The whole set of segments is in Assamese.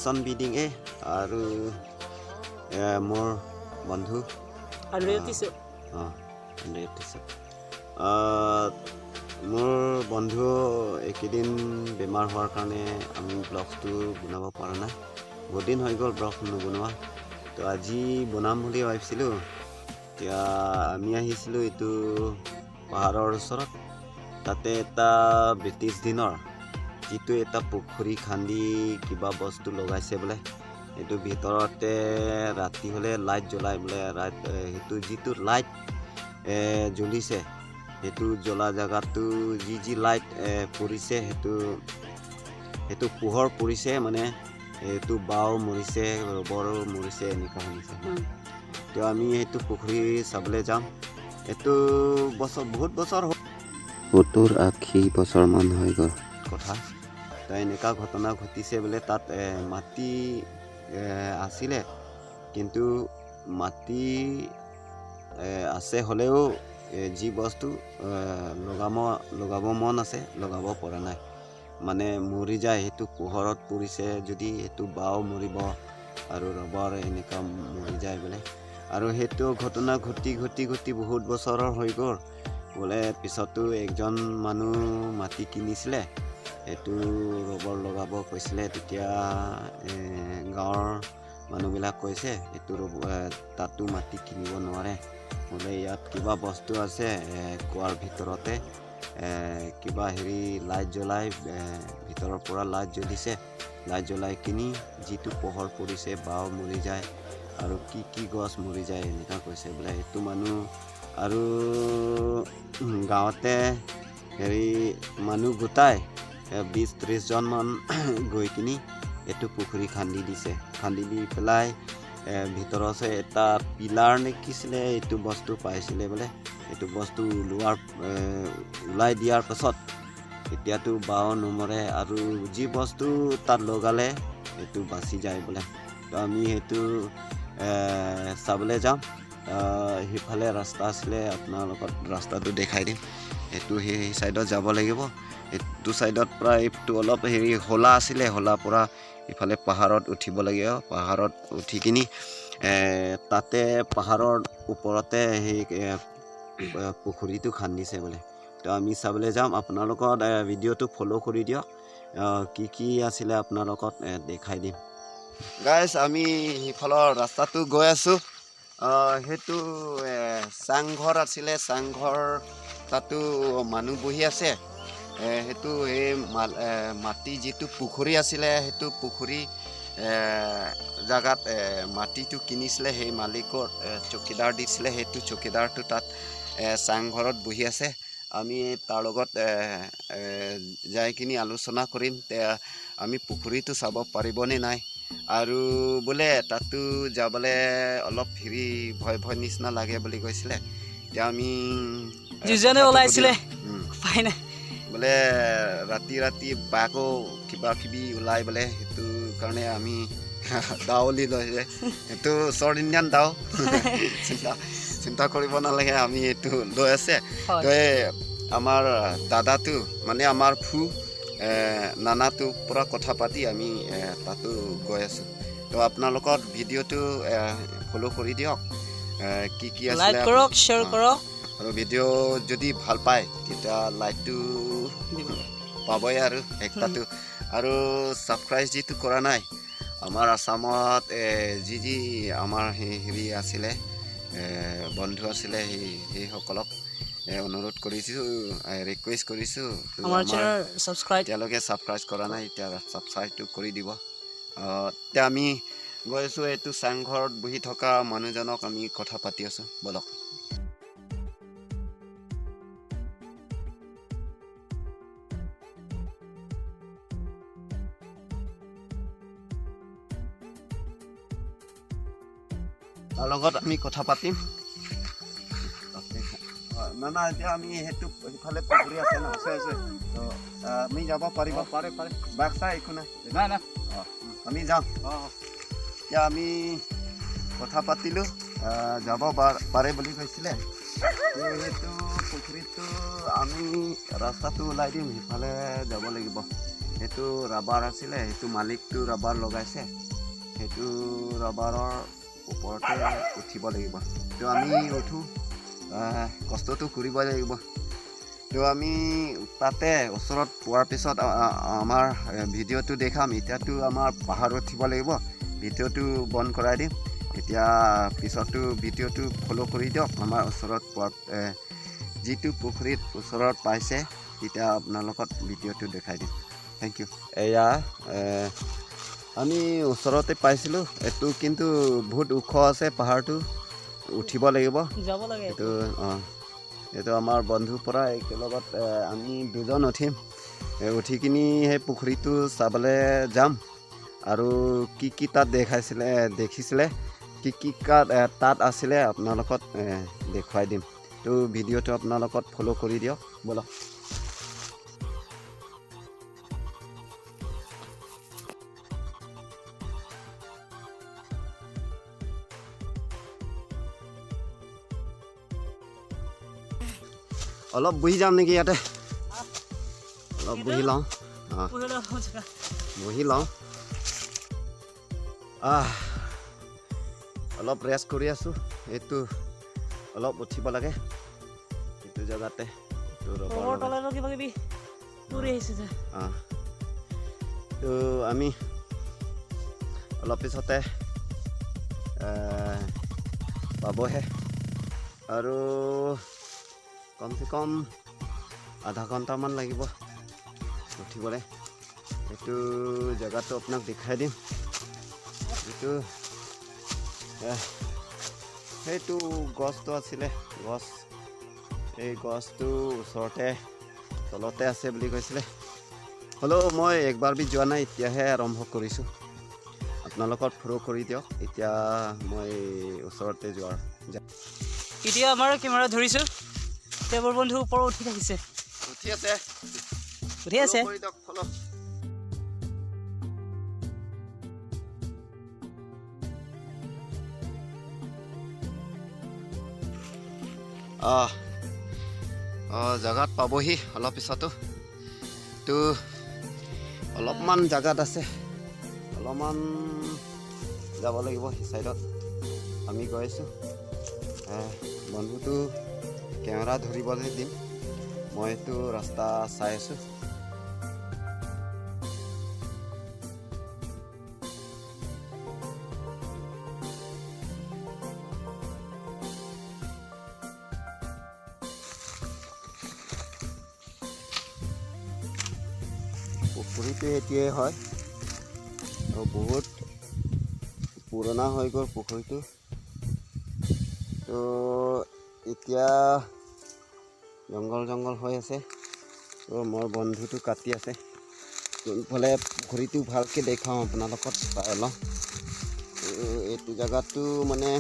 টিউশ্যন বিডিং আৰু মোৰ বন্ধু মোৰ বন্ধু এইকেইদিন বেমাৰ হোৱাৰ কাৰণে আমি ব্লগটো বনাব পৰা নাই বহুত দিন হৈ গ'ল ব্লগ নবনোৱা তো আজি বনাম বুলি ভাবিছিলোঁ এতিয়া আমি আহিছিলোঁ এইটো পাহাৰৰ ওচৰত তাতে এটা ব্ৰিটিছ দিনৰ যিটো এটা পুখুৰী খান্দি কিবা বস্তু লগাইছে বোলে এইটো ভিতৰতে ৰাতি হ'লে লাইট জ্বলাই বোলে সেইটো যিটো লাইট জ্বলিছে সেইটো জ্বলা জাগাটো যি লাইট পৰিছে সেইটো পোহৰ পৰিছে মানে এইটো বাও মৰিছে ৰবৰো মৰিছে এনেকুৱা শুনিছে তো আমি সেইটো পুখুৰী চাবলৈ যাম এইটো বছৰ বহুত বছৰ 70-80 বছৰমান হৈ গ'ল কথা তো এনেকুৱা ঘটনা ঘটিছে বোলে তাত মাটি আছিলে কিন্তু মাটি আছে হ'লেও যি বস্তু লগাব মন আছে লগাব পৰা নাই মানে মৰি যায় সেইটো পোহৰত পৰিছে যদি সেইটো বাও মৰিব আৰু ৰবৰ এনেকুৱা মৰি যায় বোলে আৰু সেইটো ঘটনা ঘটি বহুত বছৰৰ হৈ গ'ল বোলে পিছতো একজন মানুহ মাটি কিনিছিলে সেইটো ৰবৰ লগাব কৈছিলে তেতিয়া গাঁৱৰ মানুহবিলাক কৈছে এইটো তাতো মাটি কিনিব নোৱাৰে বোলে ইয়াত কিবা বস্তু আছে কুৱাৰ ভিতৰতে কিবা হেৰি লাইট জ্বলাই ভিতৰৰ পৰা লাইট জ্বলিছে লাইট জ্বলাই কিনি যিটো পোহৰ পৰিছে বাও মৰি যায় আৰু কি গছ মৰি যায় এনেকুৱা কৈছে বোলে সেইটো মানুহ আৰু গাঁৱতে হেৰি মানুহ গোটাই 20-30 জনমান গৈ কিনি এইটো পুখুৰী খান্দি দি পেলাই ভিতৰত এটা পিলাৰ নেকিছিলে এইটো বস্তু পাইছিলে বোলে এইটো বস্তু ওলাই দিয়াৰ পাছত এতিয়াতো বাও নমৰে আৰু যি বস্তু তাত লগালে সেইটো বাচি যায় বোলে তো আমি সেইটো চাবলৈ যাম সেইফালে ৰাস্তা আছিলে আপোনালোকক ৰাস্তাটো দেখাই দিম এইটো সেই চাইডত যাব লাগিব এইটো চাইডত পৰা এইটো অলপ হেৰি হোলা আছিলে হোলাৰ পৰা ইফালে পাহাৰত উঠিব লাগিব পাহাৰত উঠি কিনি তাতে পাহাৰৰ ওপৰতে সেই পুখুৰীটো খান্দিছে বোলে তো আমি চাবলৈ যাম আপোনালোকৰ ভিডিঅ'টো ফ'ল' কৰি দিয়ক কি আছিলে আপোনালোকক দেখাই দিম গাইজ আমি সিফালৰ ৰাস্তাটো গৈ আছোঁ সেইটো চাংঘৰ আছিলে চাংঘৰ তাতো মানুহ বহি আছে সেইটো এই মাটি যিটো পুখুৰী আছিলে সেইটো পুখুৰী জাগাত মাটিটো কিনিছিলে সেই মালিকৰ চকীদাৰ দিছিলে সেইটো চকীদাৰটো তাত চাংঘৰত বহি আছে আমি তাৰ লগত যাই কিনি আলোচনা কৰিম আমি পুখুৰীটো চাব পাৰিবনে নাই আৰু বোলে তাতো যাবলৈ অলপ হেৰি ভয় নিচিনা লাগে বুলি কৈছিলে এতিয়া আমি দুজনে ওলাইছিলে বোলে ৰাতি বাঘো কিবি ওলাই বোলে সেইটো কাৰণে আমি দাৱলি লৈ যায় সেইটো চৰ্ট ইণ্ডিয়ান দাও চিন্তা কৰিব নালাগে আমি এইটো লৈ আছে তো আমাৰ দাদাটো মানে আমাৰ নানাটো পৰা কথা পাতি আমি তাতো গৈ আছোঁ তো আপোনালোকৰ ভিডিঅ'টো ফ'ল' কৰি দিয়ক কি আছে লাইক কৰক শ্বেয়াৰ কৰক আৰু ভিডিঅ' যদি ভাল পায় তেতিয়া লাইকটো পাবই আৰু একটাটো আৰু ছাবস্ক্ৰাইব যিটো কৰা নাই আমাৰ আসামত যি আমাৰ হেৰি আছিলে বন্ধু আছিলে সেইসকলক অনুৰোধ কৰিছোঁ ৰিকুৱেষ্ট কৰিছোঁ আমাৰ চেনেল তেওঁলোকে ছাবস্ক্ৰাইব কৰা নাই এতিয়া ছাবস্ক্ৰাইবটো কৰি দিব এতিয়া আমি গৈ আছোঁ এইটো চাংঘৰত বহি থকা মানুহজনক আমি কথা পাতি আছোঁ বলক তাৰ লগত আমি কথা পাতিম না এতিয়া আমি সেইটো ইফালে পুখুৰী আছে না আছে তো আমি যাব পাৰিব পাৰে বাঘ চাই একো নাই না আমি যাম এতিয়া আমি কথা পাতিলোঁ যাব পাৰে বুলি কৈছিলে সেইটো পুখুৰীটো আমি ৰাস্তাটো ওলাই দিম সিফালে যাব লাগিব সেইটো ৰাবাৰ আছিলে, সেইটো মালিকটো ৰাবাৰ লগাইছে, সেইটো ৰাবাৰৰ ওপৰতে উঠিব লাগিব। তো আমি উঠোঁ, কষ্টটো কৰিব লাগিব। তো আমি তাতে ওচৰত পোৱাৰ পিছত আমাৰ ভিডিঅ'টো দেখাম। এতিয়াতো আমাৰ পাহাৰত উঠিব লাগিব, ভিডিঅ'টো বন্ধ কৰাই দিম। এতিয়া পিছতো ভিডিঅ'টো ফ'ল' কৰি দিয়ক। আমাৰ ওচৰত পোৱাৰ যিটো পুখুৰীত ওচৰত পাইছে তেতিয়া আপোনালোকক ভিডিঅ'টো দেখাই দিম। Thank you. এয়া আমি ওচৰতে পাইছিলোঁ, এইটো কিন্তু বহুত ওখ আছে, পাহাৰটো উঠিব লাগিব, যাব লাগে এইটো এইটো আমাৰ বন্ধুৰ পৰা একেলগত আমি দুজন উঠিম। উঠি কিনি সেই পুখুৰীটো চাবলৈ যাম আৰু কি তাত দেখিছিলে কি তাত আছিলে আপোনালোকক দেখুৱাই দিম। তো ভিডিঅ'টো আপোনালোকক ফ'ল' কৰি দিয়ক ব'লক। অলপ বহি যাম নেকি ইয়াতে, অলপ বহি লওঁ, বহি লওঁ। অলপ ৰেষ্ট কৰি আছোঁ। এইটো অলপ উঠিব লাগে এইটো জেগাতে। তো আমি অলপ পিছতে পাবহে আৰু কমচে কম আধা ঘণ্টামান লাগিব উঠিবলৈ। এইটো জেগাটো আপোনাক দেখাই দিম। এইটো সেইটো গছটো আছিলে, এই গছটো ওচৰতে তলতে আছে বুলি কৈছিলে। হ'লেও মই একবাৰ বি যোৱা নাই, এতিয়াহে আৰম্ভ কৰিছোঁ। আপোনালোকক ফ'ল' কৰি দিয়ক। এতিয়া মই ওচৰতে এতিয়া আমাৰ কেমেৰা ধৰিছোঁ, তেওঁৰ বন্ধু ওপৰত উঠি থাকিছে, উঠি আছে। জেগাত পাবহি অলপ পিছতো। তো অলপমান জেগাত আছে, অলপমান যাব লাগিব সেই চাইডত। আমি গৈ আছোঁ। বন্ধুটো কেমেৰা ধৰিবলৈ দিম, মই এইটো ৰাস্তা চাই আছোঁ। পুখুৰীটো এতিয়াই হয় আৰু বহুত পুৰণা হৈ গ'ল পুখুৰীটো। তো এতিয়া জংঘল হৈ আছে। তো মোৰ বন্ধুটো কাটি আছে। কোনফালে পুখুৰীটো ভালকৈ দেখাওঁ আপোনালোকক চাই লওঁ। এইটো জেগাটো মানে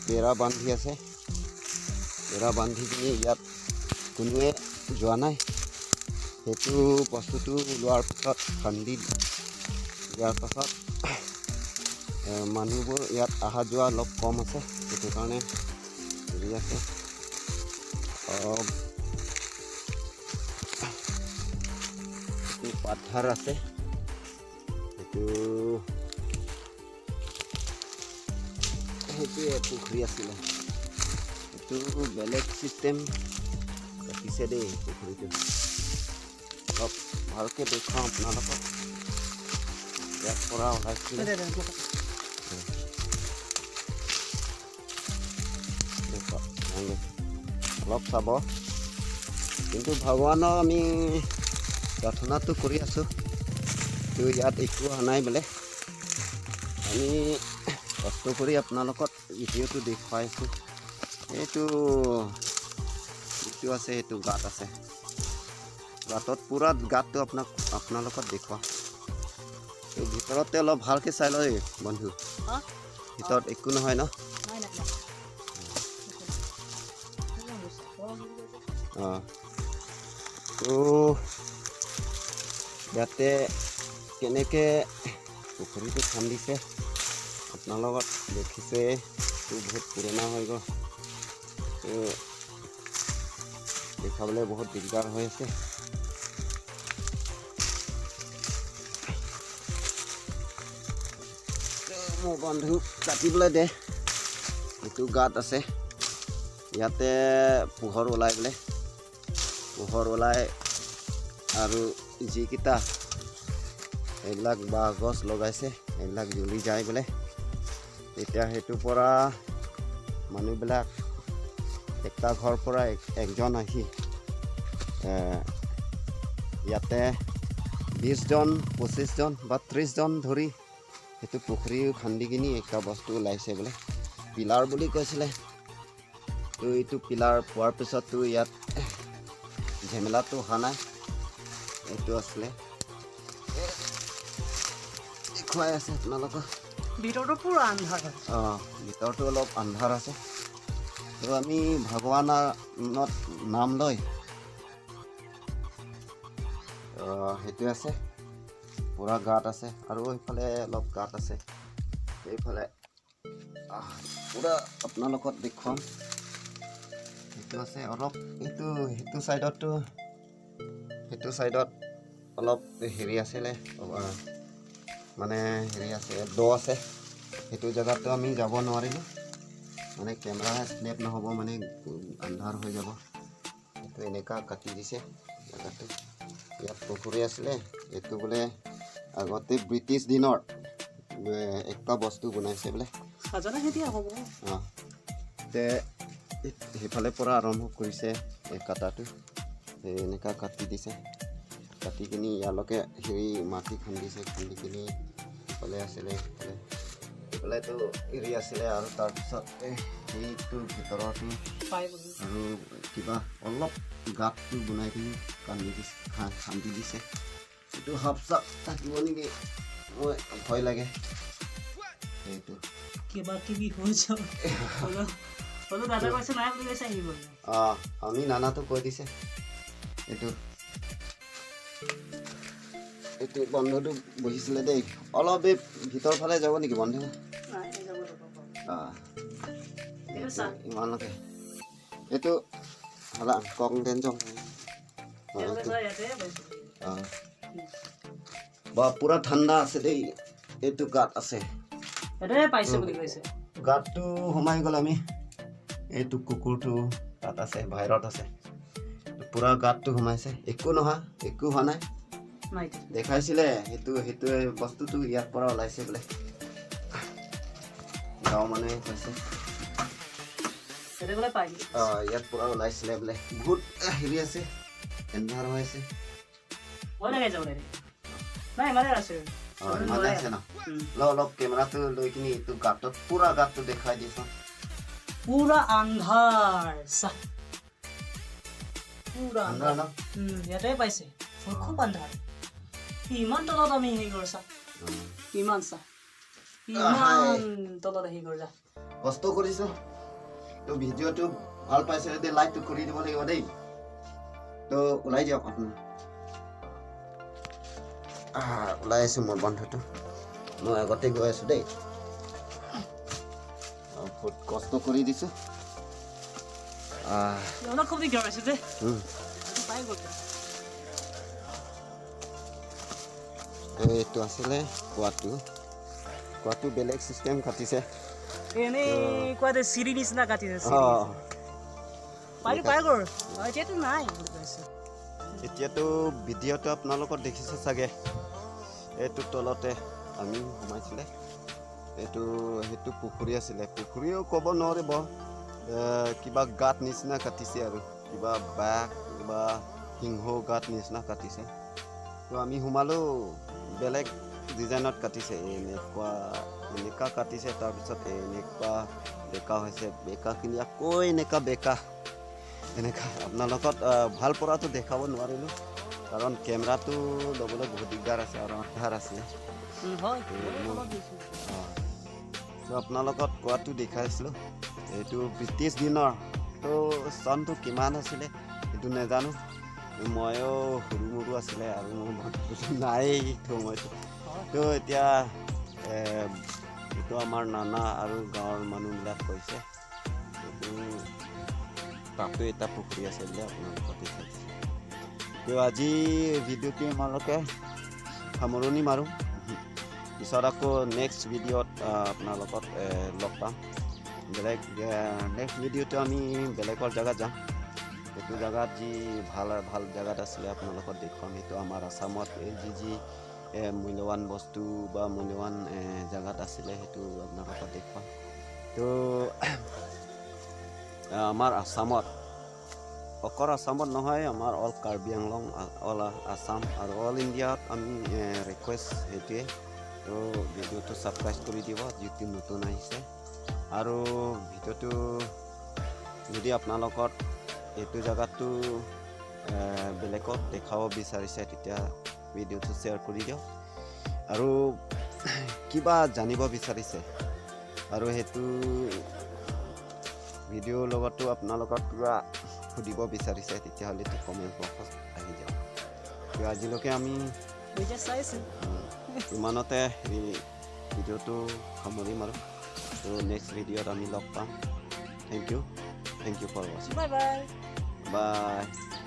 বেৰা বান্ধি আছে, বেৰা বান্ধি কিনি ইয়াত কোনোৱে যোৱা নাই। সেইটো বস্তুটো লোৱাৰ পিছত খান্দি দিয়াৰ পাছত মানুহবোৰ ইয়াত অহা যোৱা অলপ কম আছে, সেইটো কাৰণে হেৰি আছে। পাথৰ আছে, সেইটোৱে পুখুৰী আছিলে। এইটো বেলেগ চিষ্টেম ৰাখিছে দেই পুখুৰীটো। অলপ ভালকৈ দেখুৱাওঁ আপোনালোকক। ইয়াৰ পৰা ওলাইছিলে অলপ চাব। কিন্তু ভগৱানক আমি প্ৰাৰ্থনাটো কৰি আছোঁ। তো ইয়াত একো অহা নাই বোলে। আমি কষ্ট কৰি আপোনালোকক ভিডিঅ'টো দেখুৱাই আছোঁ। এইটো যিটো আছে সেইটো গাঁত আছে, গাঁতত পূৰা গাঁতটো আপোনালোকক দেখুৱাওঁ। এই ভিতৰতে অলপ ভালকৈ চাই লয় বন্ধু, ভিতৰত একো নহয় ন? তো ইয়াতে কেনেকৈ পুখুৰীটো খান্দিছে আপোনালোকক দেখিছে। বহুত পুৰণা হৈ গ'ল, দেখাবলৈ বহুত দিগদাৰ হৈ আছে। মোৰ বন্ধু কাটিবলৈ দে এইটো গাত আছে ইয়াতে পোহৰ ওলাই বোলে পোহৰ ওলাই আৰু যিকেইটা এইবিলাক বাঁহ গছ লগাইছে এইবিলাক জ্বলি যায় বোলে তেতিয়া সেইটোৰ পৰা মানুহবিলাক একটা ঘৰৰ পৰা একজন আহি ইয়াতে 20 জন 25 জন বা 30 জন ধৰি সেইটো পুখুৰী খান্দি কিনি একটা বস্তু ওলাইছে বোলে পিলাৰ বুলি কৈছিলে তো এইটো পিলাৰ পোৱাৰ পিছততো ইয়াত ঝেমেলাটো হোৱা নাই এইটো আছিলে দেখুৱাই আছে আপোনালোকক ভিতৰটো পুৰা আন্ধাৰ ভিতৰটো অলপ আন্ধাৰ আছে তো আমি ভগৱানৰ নাম লৈ সেইটো আছে পুৰা গাঁত আছে আৰু এইফালে অলপ গাঁত আছে এইফালে পুৰা আপোনালোকক দেখুৱাম সেইটো আছে অলপ সেইটো চাইডত অলপ হেৰি আছিলে মানে হেৰি আছে দ আছে সেইটো জেগাতো আমি যাব নোৱাৰিলোঁ মানে কেমেৰা স্নেপ নহ'ব মানে আন্ধাৰ হৈ যাব এইটো এনেকুৱা কাটি দিছে জেগাটো ইয়াত পুখুৰী আছিলে এইটো বোলে আগতে ব্ৰিটিছ দিনৰ একটা বস্তু বনাইছে বোলে সেইফালে পৰা আৰম্ভ কৰিছে এই কাটাটো এনেকুৱা কাটি দিছে কাটি কিনি ইয়ালৈকে হেৰি মাটি খান্দিছে খান্দি কিনি সেইফালে আছিলে সেইফালেতো এৰি আছিলে আৰু তাৰপিছত সেইটো ভিতৰতো আৰু কিবা অলপ গাঁতটো বনাই কিনি খান্দি দিছে এইটো সাপ চাপ থাকিব নেকি মই ভয় লাগে সেইটো কিবা কিবি হৈছে আমি নানাটো কৈ দিছে এইটো বন্ধুটো বহিছিলে দেই অলপ এই ভিতৰ ফালে যাব নেকি বন্ধু ইমানলৈকে এইটো কং টেনচন বা পুৰা ঠাণ্ডা আছে দেই এইটো গাঁত আছে গাঁতটো সোমাই গ'ল আমি এইটো কুকুৰটো তাত আছে বাহিৰত আছে পুৰা গাঁতটো সোমাইছে একো হোৱা নাই দেখাইছিলে সেইটো বস্তুটো ইয়াৰ পৰা ওলাইছে বোলে গাঁও মানুহে কৈছে ইয়াত পৰা ওলাইছিলে বোলে বহুত হেৰি আছে এন্ধাৰ হৈ আছে অলপ কেমেৰাটো লৈ কিনি এইটো গাঁতত পুৰা গাঁতটো দেখাই দিছ পুৰা আন্ধাৰ ইয়াতে পাইছে খুব আন্ধাৰ ইমান তলত আমি হেৰি কৰিছা ইমান তলত হেৰি কৰিছা কষ্ট কৰিছো তো ভিডিঅ'টো ভাল পাইছে যদি লাইকটো কৰি দিব লাগিব দেই তো ওলাই যাওক আপোনাৰ ওলাই আছো মোৰ বন্ধুটো মই আগতে গৈ আছো দেই বহুত কষ্ট কৰি দিছো খুব দিগদাৰ পাইছো যে এইটো আছিলে কোৱাটো বেলেগ চিষ্টেম কাটিছে চিৰি নিচিনা কাটিছে এতিয়াতো ভিডিঅ'টো আপোনালোকক দেখিছে চাগে এইটো তলতে আমি সোমাইছিলে সেইটো পুখুৰী আছিলে পুখুৰীও ক'ব নোৱাৰিব কিবা গাঁত নিচিনা কাটিছে আৰু কিবা বাঘ কিবা সিংহ গাঁত নিচিনা কাটিছে তো আমি সোমালোঁ বেলেগ ডিজাইনত কাটিছে এনেকুৱা কাটিছে তাৰপিছত এনেকুৱা বেকা হৈছে বেকাখিনি আকৌ এনেকুৱা আপোনালোকক ভাল পৰাটো দেখাব নোৱাৰিলোঁ কাৰণ কেমেৰাটো ল'বলৈ বহুত দিগদাৰ আছে আৰু আন্ধাৰ আছিলে তো আপোনালোকক কোৱাটো দেখাইছিলোঁ এইটো ব্ৰিটিছ দিনৰ তো চনটো কিমান আছিলে সেইটো নাজানো ময়ো সৰু মৰু আছিলে আৰু মোৰ বন্ধুটো নাই সময়টো তো এতিয়া এইটো আমাৰ নানা আৰু গাঁৱৰ মানুহবিলাক কৈছে তাতো এটা পুখুৰী আছে বুলি আপোনালোকক দেখাইছে তো আজি ভিডিঅ'টো আমালোকে সামৰণি মাৰোঁ পিছত আকৌ নেক্সট ভিডিঅ'ত আপোনাৰ লগত লগ পাম বেলেগ নেক্সট ভিডিঅ'টো আমি বেলেগৰ জেগাত যাম এইটো জেগাত যি ভাল ভাল জেগাত আছিলে আপোনালোকক দেখুৱাম সেইটো আমাৰ আসামত যি মূল্যৱান বস্তু বা মূল্যৱান জেগাত আছিলে সেইটো আপোনালোকক দেখুৱাম তো আমাৰ আসামত অকল আসামত নহয় আমাৰ অল কাৰ্বি আংলং অল আসাম আৰু অল ইণ্ডিয়াত আমি ৰিকুৱেষ্ট সেইটোৱে তো ভিডিঅ'টো ছাবস্ক্ৰাইব কৰি দিব যিটো নতুন আহিছে আৰু ভিডিঅ'টো যদি আপোনালোকৰ এইটো জেগাটো বেলেগত দেখাব বিচাৰিছে তেতিয়া ভিডিঅ'টো শ্বেয়াৰ কৰি দিয়ক আৰু কিবা জানিব বিচাৰিছে আৰু সেইটো ভিডিঅ'ৰ লগতো আপোনালোকৰ কিবা সুধিব বিচাৰিছে তেতিয়াহ'লে কমেণ্ট বক্সত আহি যাওক তো আজিলৈকে আমি ইমানতে এই ভিডিঅ'টো সামৰিম আৰু তো নেক্সট ভিডিঅ'ত আমি লগ পাম থেংক ইউ ফৰ ৱাচিং বাই বাই বাই